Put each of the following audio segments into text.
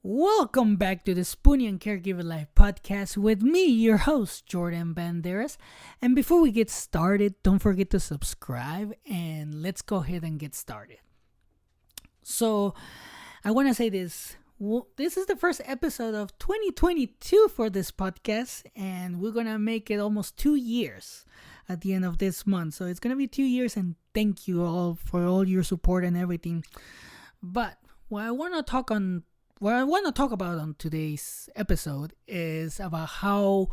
Welcome back to the Spoonie and Caregiver Life podcast with me, your host, Jordan Banderas. And before we get started, don't forget to subscribe and let's go ahead and get started. So, I want to say this. This is the first episode of 2022 for this podcast, and we're going to make it almost 2 years at the end of this month. So, it's going to be 2 years, and thank you all for all your support and everything. But what I want to talk about on today's episode is about how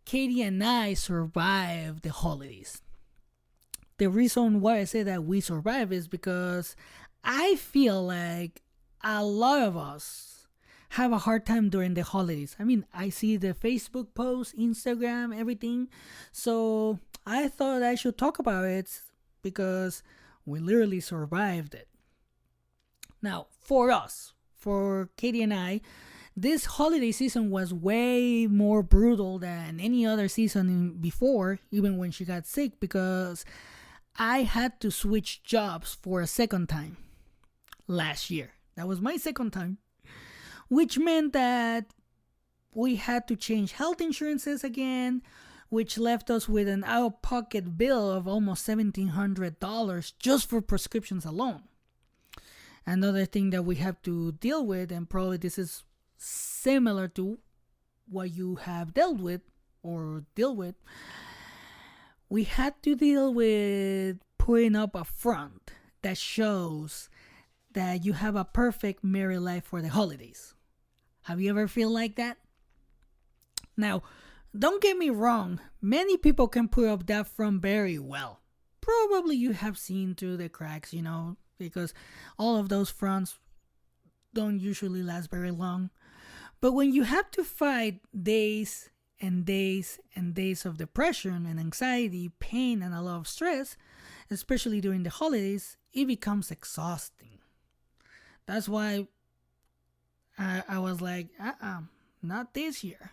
Katie and I survived the holidays. The reason why I say that we survive is because I feel like a lot of us have a hard time during the holidays. I mean, I see the Facebook posts, Instagram, everything. So I thought I should talk about it because we literally survived it. Now, for Katie and I, this holiday season was way more brutal than any other season before, even when she got sick, because I had to switch jobs for a second time last year. That was my second time, which meant that we had to change health insurances again, which left us with an out-of-pocket bill of almost $1,700 just for prescriptions alone. Another thing that we have to deal with, and probably this is similar to what you have dealt with or deal with, we had to deal with putting up a front that shows that you have a perfect married life for the holidays. Have you ever feel like that? Now, don't get me wrong, many people can put up that front very well. Probably you have seen through the cracks, because all of those fronts don't usually last very long. But when you have to fight days and days and days of depression and anxiety, pain, and a lot of stress, especially during the holidays, it becomes exhausting. That's why I was like, not this year.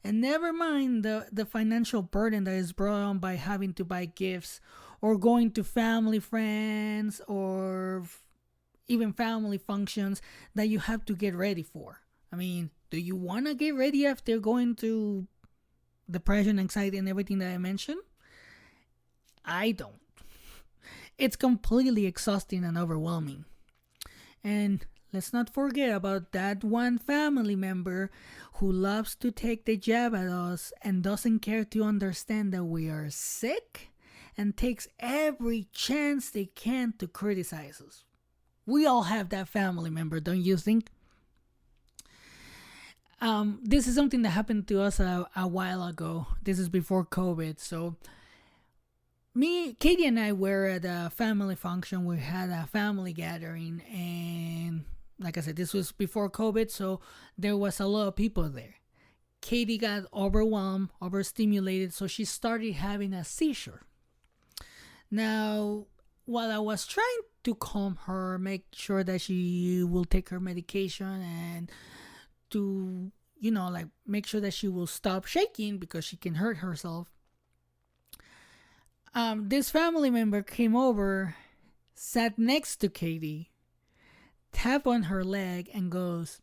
And never mind the financial burden that is brought on by having to buy gifts or going to family friends or even family functions that you have to get ready for. I mean, do you want to get ready after going through depression, anxiety, and everything that I mentioned? I don't. It's completely exhausting and overwhelming. And let's not forget about that one family member who loves to take the jab at us and doesn't care to understand that we are sick and takes every chance they can to criticize us. We all have that family member, don't you think? This is something that happened to us a while ago. This is before COVID. So Katie and I were at a family function. We had a family gathering, and like I said, this was before COVID, so there was a lot of people there. Katie got overwhelmed, overstimulated, so she started having a seizure. Now, while I was trying to calm her, make sure that she will take her medication and to, make sure that she will stop shaking because she can hurt herself, this family member came over, sat next to Katie, taps on her leg and goes,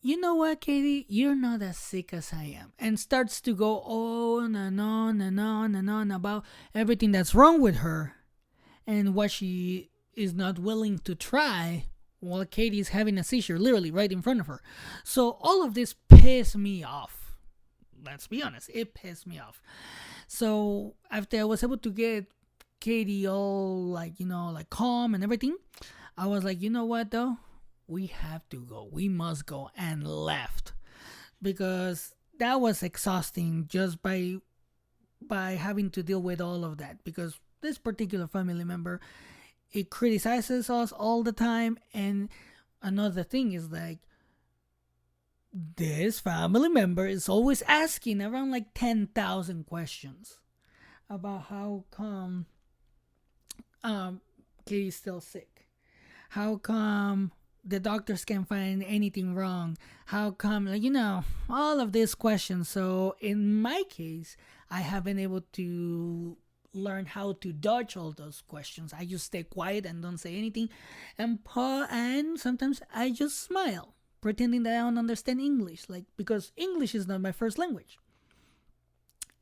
"You know what, Katie? You're not as sick as I am." And starts to go on and on and on and on about everything that's wrong with her and what she is not willing to try while Katie is having a seizure literally right in front of her. So all of this pissed me off. Let's be honest, it pissed me off. So after I was able to get Katie all calm and everything, I was like, you know what though? We have to go. We must go, and left because that was exhausting just by having to deal with all of that. Because this particular family member, it criticizes us all the time, and another thing is like this family member is always asking around 10,000 questions about how come Katie's still sick. How come the doctors can't find anything wrong? How come, all of these questions. So in my case, I have been able to learn how to dodge all those questions. I just stay quiet and don't say anything, and sometimes I just smile, pretending that I don't understand English, like because English is not my first language,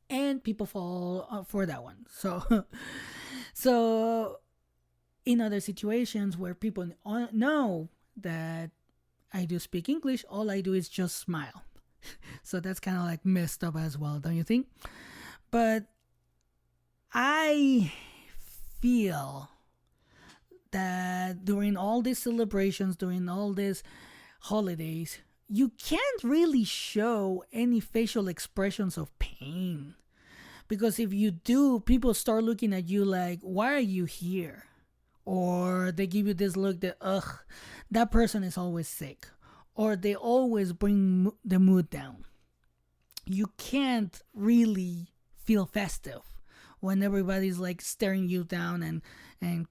and people fall for that one. So, so in other situations where people know that I do speak English, all I do is just smile. So that's kind of like messed up as well, don't you think? But I feel that during all these celebrations, during all these holidays, you can't really show any facial expressions of pain. Because if you do, people start looking at you like, why are you here? Or they give you this look that, ugh, that person is always sick. Or they always bring the mood down. You can't really feel festive when everybody's like staring you down and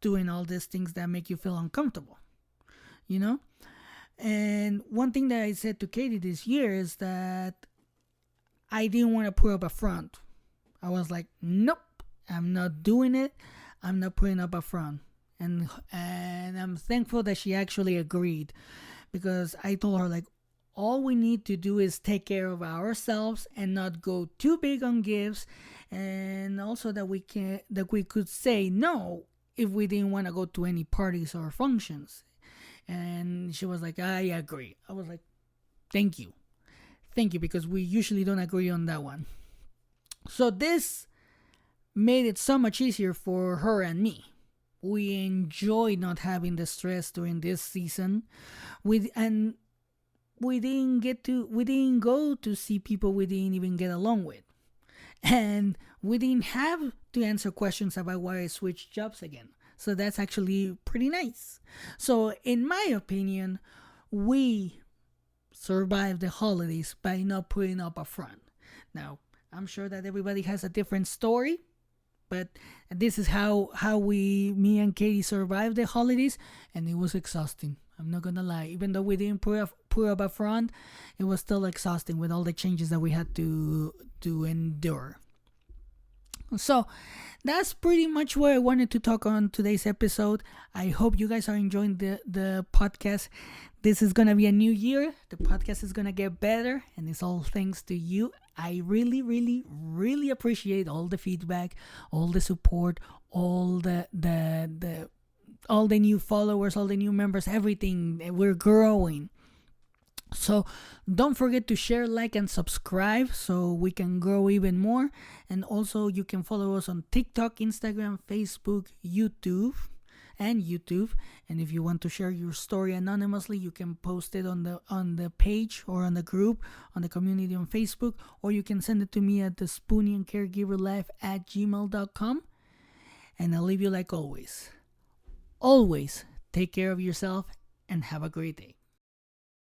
doing all these things that make you feel uncomfortable, you know? And one thing that I said to Katie this year is that I didn't want to put up a front. I was like, nope, I'm not doing it. I'm not putting up a front. And I'm thankful that she actually agreed, because I told her, like, all we need to do is take care of ourselves and not go too big on gifts, and also that we could say no if we didn't want to go to any parties or functions. And she was like, I agree. I was like, thank you, because we usually don't agree on that one. So this made it so much easier for her and me. We enjoyed not having the stress during this season. We didn't go to see people we didn't even get along with. And we didn't have to answer questions about why I switched jobs again. So that's actually pretty nice. So in my opinion, we survived the holidays by not putting up a front. Now, I'm sure that everybody has a different story, but this is how me and Katie survived the holidays, and it was exhausting. I'm not gonna lie. Even though we didn't put up a front, it was still exhausting with all the changes that we had to endure. So that's pretty much what I wanted to talk on today's episode. I hope you guys are enjoying the podcast. This is gonna be a new year. The podcast is gonna get better, and it's all thanks to you. I really, really, really appreciate all the feedback, all the support, all the new followers, all the new members, everything. We're growing. So don't forget to share, like, and subscribe so we can grow even more. And also you can follow us on TikTok, Instagram, Facebook, YouTube. And if you want to share your story anonymously, you can post it on the page or on the group, on the community on Facebook, or you can send it to me at the Spoonie and Caregiver Life at gmail.com. And I'll leave you like always. Always take care of yourself and have a great day.